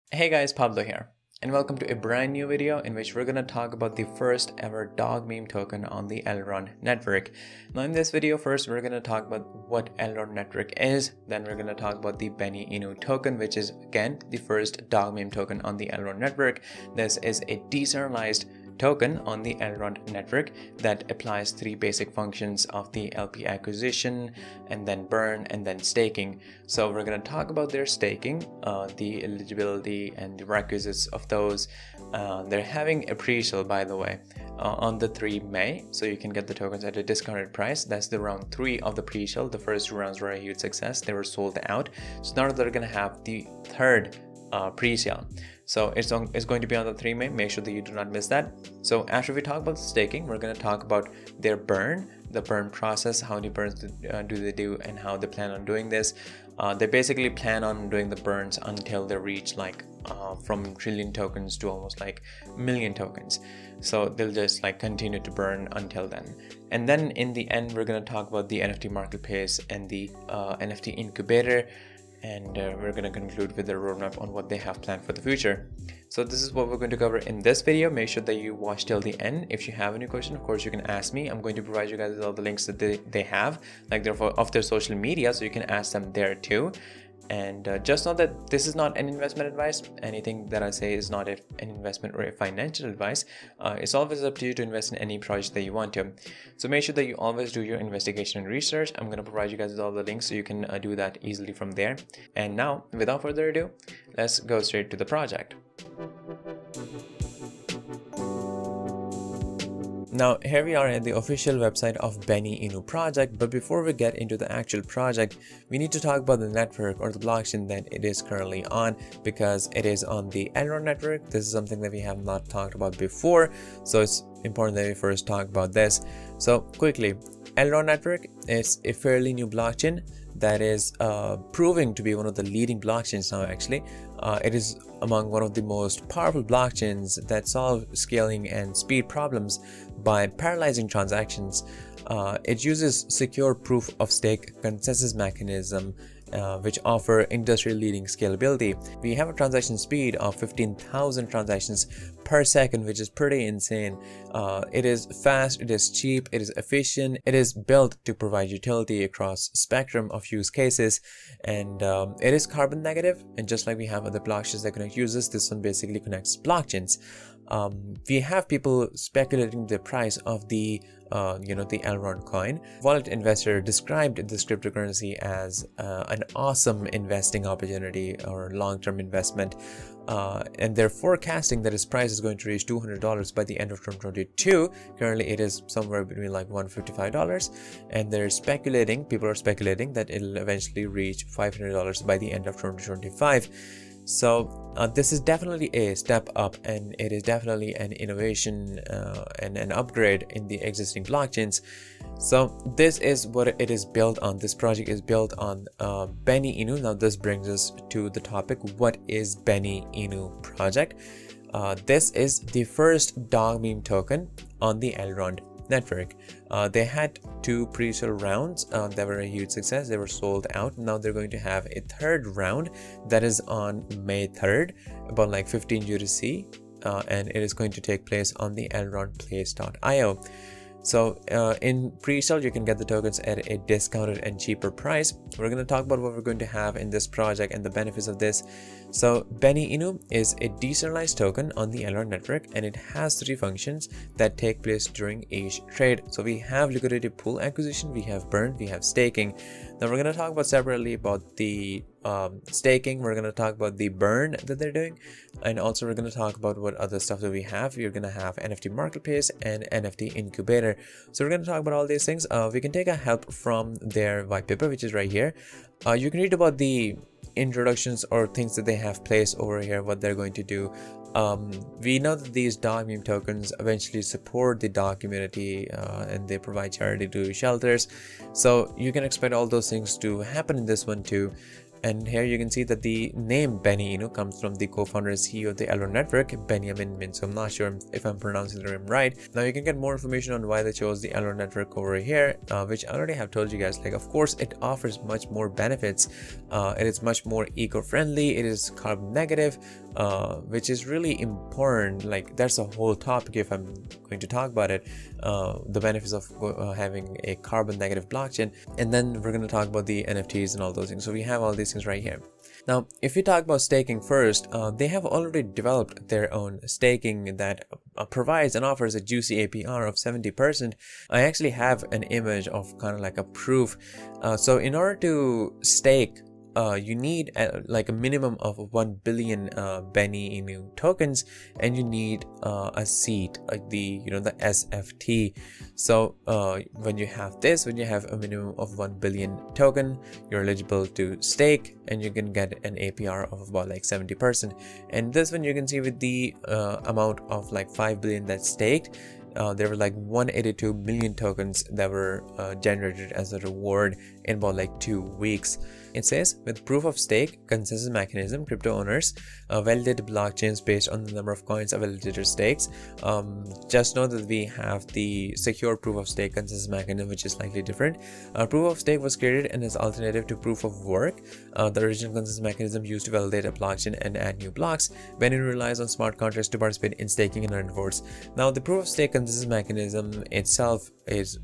Hey guys, Pablo here, and welcome to a brand new video in which we're going to talk about the first ever dog meme token on the Elrond Network. Now in this video, first we're going to talk about what Elrond Network is, then we're going to talk about the BENI INU token, which is again the first dog meme token on the Elrond Network. This is a decentralized token on the Elrond network that applies three basic functions of the LP acquisition and then burn and then staking. So we're going to talk about their staking, the eligibility and the requisites of those. They're having a pre-sale, by the way, on the 3 May, so you can get the tokens at a discounted price. That's the round 3 of the pre-sale. The first 2 rounds were a huge success. They were sold out. So now they're going to have the third pre-sale. So it's going to be on the 3 May. Make sure that you do not miss that. So after we talk about the staking, we're going to talk about their burn, the burn process, how many burns do they do, and how they plan on doing this. They basically plan on doing the burns until they reach like from trillion tokens to almost like million tokens. So they'll just like continue to burn until then. And then in the end, we're going to talk about the NFT marketplace and the NFT incubator. And we're going to conclude with the roadmap on what they have planned for the future. So this is what we're going to cover in this video. Make sure that you watch till the end. If you have any question, of course you can ask me. I'm going to provide you guys with all the links that they have, like of their social media, so you can ask them there too. And just know that this is not an investment advice. Anything that I say is not an investment or a financial advice. It's always up to you to invest in any project that you want to. So make sure that you always do your investigation and research. I'm going to provide you guys with all the links so you can do that easily from there. And now, without further ado, let's go straight to the project. Now here we are at the official website of BENI INU project, but before we get into the actual project, we need to talk about the network or the blockchain that it is currently on, because it is on the Elrond network. This is something that we have not talked about before, so it's important that we first talk about this. So quickly, Elrond network is a fairly new blockchain that is proving to be one of the leading blockchains now. Actually, it is among one of the most powerful blockchains that solve scaling and speed problems by parallelizing transactions. It uses secure proof of stake consensus mechanism, which offer industry-leading scalability. We have a transaction speed of 15,000 transactions per second, which is pretty insane. It is fast, it is cheap, it is efficient, it is built to provide utility across spectrum of use cases, and it is carbon negative. And just like we have other blockchains that connect users, this one basically connects blockchains. We have people speculating the price of the the Elrond coin. Wallet investor described this cryptocurrency as an awesome investing opportunity or long-term investment, and they're forecasting that its price is going to reach $200 by the end of 2022. Currently it is somewhere between like $155, and people are speculating that it'll eventually reach $500 by the end of 2025. So this is definitely a step up, and it is definitely an innovation and an upgrade in the existing blockchains. So this is what it is built on. This project is built on BENI INU. Now this brings us to the topic: what is BENI INU project? This is the first dog meme token on the Elrond network. They had 2 pre-sale rounds that were a huge success. They were sold out. Now they're going to have a 3rd round that is on May 3rd, about like 15 UTC, and it is going to take place on the elrondplace.io. So in pre-sale, you can get the tokens at a discounted and cheaper price. We're going to talk about what we're going to have in this project and the benefits of this. So BENI INU is a decentralized token on the Elrond network, and it has 3 functions that take place during each trade. So we have liquidity pool acquisition, we have burn, we have staking. Now we're going to talk about separately about the staking. We're going to talk about the burn that they're doing, and also we're going to talk about what other stuff that we have. We're going to have NFT marketplace and NFT incubator. So we're going to talk about all these things. We can take a help from their white paper, which is right here. You can read about the introductions or things that they have placed over here, what they're going to do. We know that these dog meme tokens eventually support the dog community, and they provide charity to shelters. So you can expect all those things to happen in this one too. And here you can see that the name BENI INU comes from the co-founder and CEO of the Elrond Network, Benjamin Min. So I'm not sure if I'm pronouncing the name right. Now you can get more information on why they chose the Elrond Network over here, which I already have told you guys. Like, of course, it offers much more benefits. It is much more eco-friendly. It is carbon negative, which is really important. Like, that's a whole topic if I'm going to talk about it. The benefits of having a carbon negative blockchain. And then we're going to talk about the NFTs and all those things. So we have all these things right here. Now, if we talk about staking first, they have already developed their own staking that provides and offers a juicy APR of 70%. I actually have an image of kind of like a proof. So in order to stake, you need like a minimum of 1 billion BENI INU tokens, and you need a seed, like the the SFT. So when you have this, when you have a minimum of 1 billion token, you're eligible to stake, and you can get an APR of about like 70%. And this one you can see with the amount of like 5 billion that's staked. There were like 182 million tokens that were generated as a reward in about like 2 weeks. It says, with proof of stake consensus mechanism, crypto owners validate blockchains based on the number of coins a validator stakes. Just know that we have the secure proof of stake consensus mechanism, which is slightly different. Proof of stake was created and is alternative to proof of work, the original consensus mechanism used to validate a blockchain and add new blocks. BENI relies on smart contracts to participate in staking and earn rewards. Now, the proof of stake consensus mechanism itself is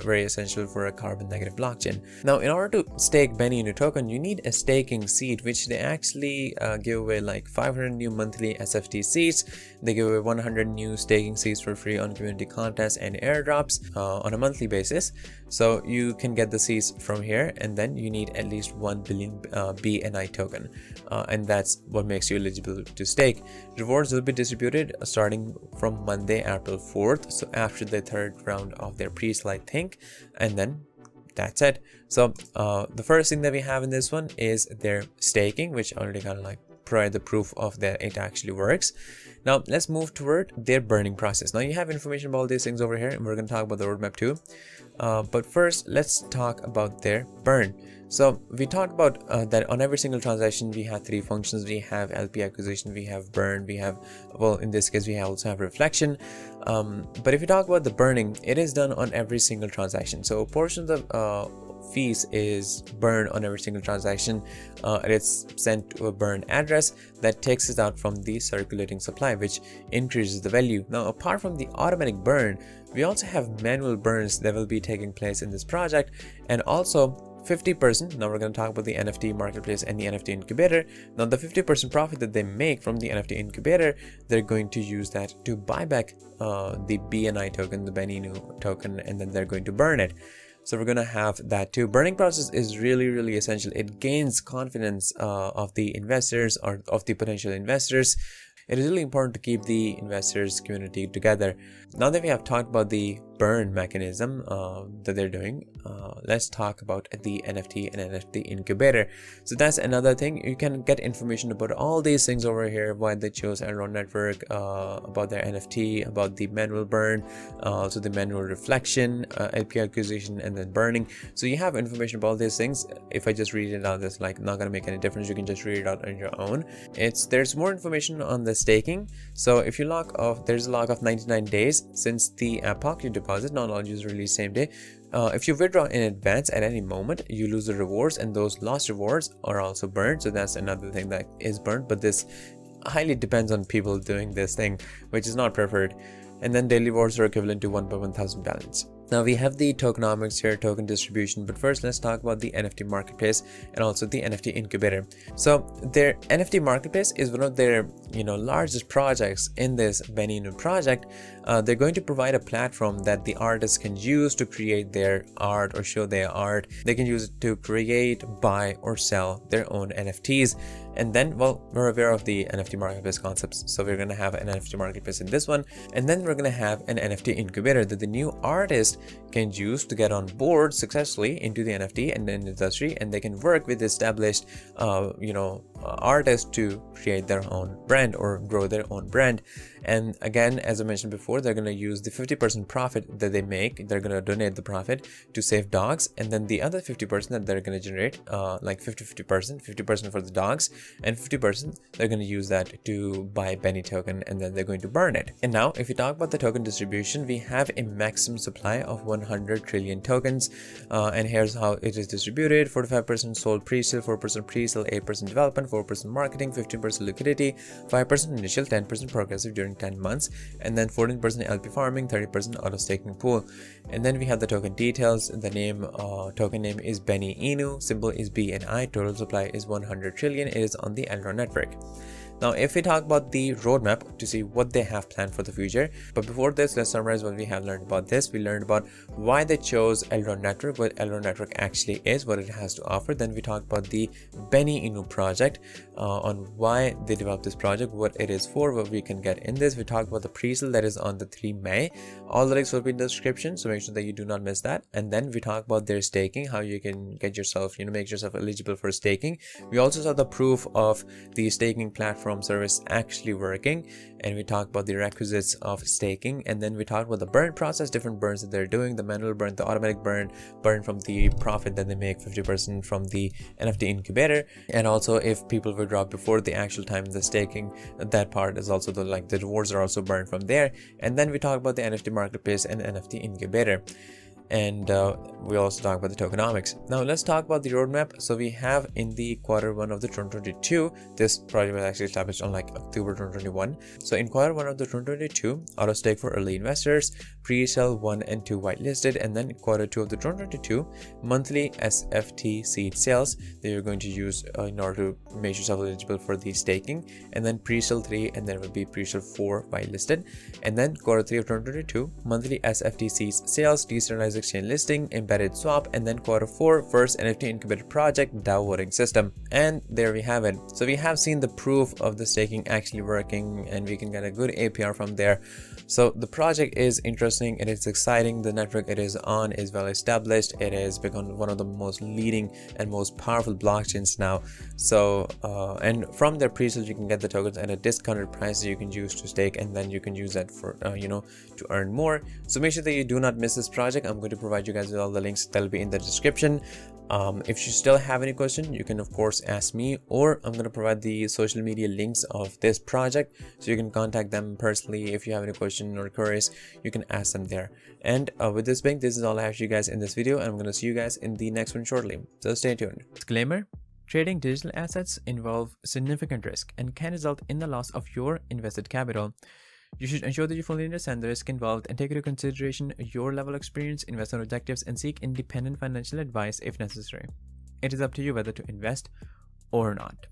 very essential for a carbon negative blockchain. Now, in order to stake BENI INU token, you need a staking seed, which they actually give away like 500 new monthly SFT seeds. They give away 100 new staking seeds for free on community contests and airdrops on a monthly basis. So you can get the seeds from here, and then you need at least 1 billion BNI token, and that's what makes you eligible to stake. Rewards will be distributed starting from Monday, April 4th, so after the third round of their pre-sale, I think, and then that's it. So the first thing that we have in this one is their staking, which already kind of like provide the proof of that it actually works. Now let's move toward their burning process. Now you have information about all these things over here, and we're going to talk about the roadmap too. But first, let's talk about their burn. So we talked about that on every single transaction we have 3 functions. We have LP acquisition, we have burn, we have, well, in this case we also have reflection. But if you talk about the burning, it is done on every single transaction. So a portion of the fees is burned on every single transaction. It's sent to a burn address that takes it out from the circulating supply, which increases the value. Now, apart from the automatic burn, we also have manual burns that will be taking place in this project, and also 50%. Now we're going to talk about the NFT marketplace and the NFT incubator. Now the 50% profit that they make from the NFT incubator, they're going to use that to buy back the BNI token, the BENI INU token, and then they're going to burn it. So we're going to have that too. Burning process is really essential. It gains confidence of the investors or of the potential investors. It is really important to keep the investors community together. Now that we have talked about the burn mechanism that they're doing, let's talk about the NFT and NFT incubator. So that's another thing. You can get information about all these things over here, why they chose Elrond Network, about their NFT, about the manual burn, also the manual reflection, LP acquisition, and then burning. So you have information about all these things. If I just read it out, that's like not gonna make any difference. You can just read it out on your own. There's more information on the staking. So if you lock off, there's a lock of 99 days since the epoch you deposit. Not all users release same day. If you withdraw in advance at any moment, you lose the rewards, and those lost rewards are also burned. So that's another thing that is burned, but this highly depends on people doing this thing, which is not preferred. And then daily rewards are equivalent to 1 per 1000 balance. Now we have the tokenomics here, token distribution, but first let's talk about the NFT marketplace and also the NFT incubator. So their NFT marketplace is one of their largest projects in this BENI INU project. They're going to provide a platform that the artists can use to create their art or show their art. They can use it to create, buy, or sell their own NFTs. And then, well, we're aware of the NFT marketplace concepts, so we're going to have an NFT marketplace in this one, and then we're going to have an NFT incubator that the new artist can use to get on board successfully into the NFT and then industry, and they can work with established artists to create their own brand or grow their own brand. And again, as I mentioned before, they're going to use the 50% profit that they make, they're going to donate the profit to save dogs, and then the other 50% that they're going to generate, like 50% for the dogs, and 50% they're going to use that to buy BENI token, and then they're going to burn it. And now if we talk about the token distribution, we have a maximum supply of 100 trillion tokens, and here's how it is distributed: 45% sold pre-sale, 4% pre-sale, 8% development, 4% marketing, 15% liquidity, 5% initial, 10% progressive during 10 months, and then 14% LP farming, 30% auto staking pool. And then we have the token details. The name, token name is BENI INU, symbol is BNI, total supply is 100 trillion. It is on the Elrond Network. Now, if we talk about the roadmap to see what they have planned for the future, but before this, let's summarize what we have learned about this. We learned about why they chose Elrond Network, what Elrond Network actually is, what it has to offer. Then we talked about the BENI INU project, on why they developed this project, what it is for, what we can get in this. We talked about the pre-sale that is on the 3 May. All the links will be in the description, so make sure that you do not miss that. And then we talked about their staking, how you can get yourself, make yourself eligible for staking. We also saw the proof of the staking platform service actually working, and we talked about the requisites of staking. And then we talked about the burn process, different burns that they're doing: the manual burn, the automatic burn from the profit that they make, 50% from the NFT incubator, and also if people withdraw before the actual time of the staking, that part is also the rewards are also burned from there. And then we talked about the NFT marketplace and NFT incubator. And we also talk about the tokenomics. Now let's talk about the roadmap. So we have in the Q1 of the 2022, this project was actually established on October 2021. So in Q1 of the 2022, auto stake for early investors, pre-sale 1 and 2 whitelisted, and then Q2 of the 2022, monthly SFT seed sales that you're going to use in order to make yourself eligible for the staking, and then pre-sale 3, and then will be pre-sale 4 whitelisted. And then Q3 of 2022, monthly SFT seeds sales, decentralized exchange listing, embedded swap, and then Q4, first NFT incubator project, DAO voting system. And there we have it. So we have seen the proof of the staking actually working, and we can get a good APR from there. So the project is interesting, it is exciting, the network it is on is well established, it has become one of the most leading and most powerful blockchains now. So and from their pre-sales you can get the tokens at a discounted price that you can use to stake, and then you can use that for to earn more. So make sure that you do not miss this project. I'm going to provide you guys with all the links that will be in the description. If you still have any question, you can of course ask me, or I'm going to provide the social media links of this project, so you can contact them personally. If you have any question or queries, you can ask them there. And with this being, this is all I have for you guys in this video, and I'm going to see you guys in the next one shortly, so stay tuned. Disclaimer: trading digital assets involve significant risk and can result in the loss of your invested capital. You should ensure that you fully understand the risk involved and take into consideration your level of experience, investment objectives, and seek independent financial advice if necessary. It is up to you whether to invest or not.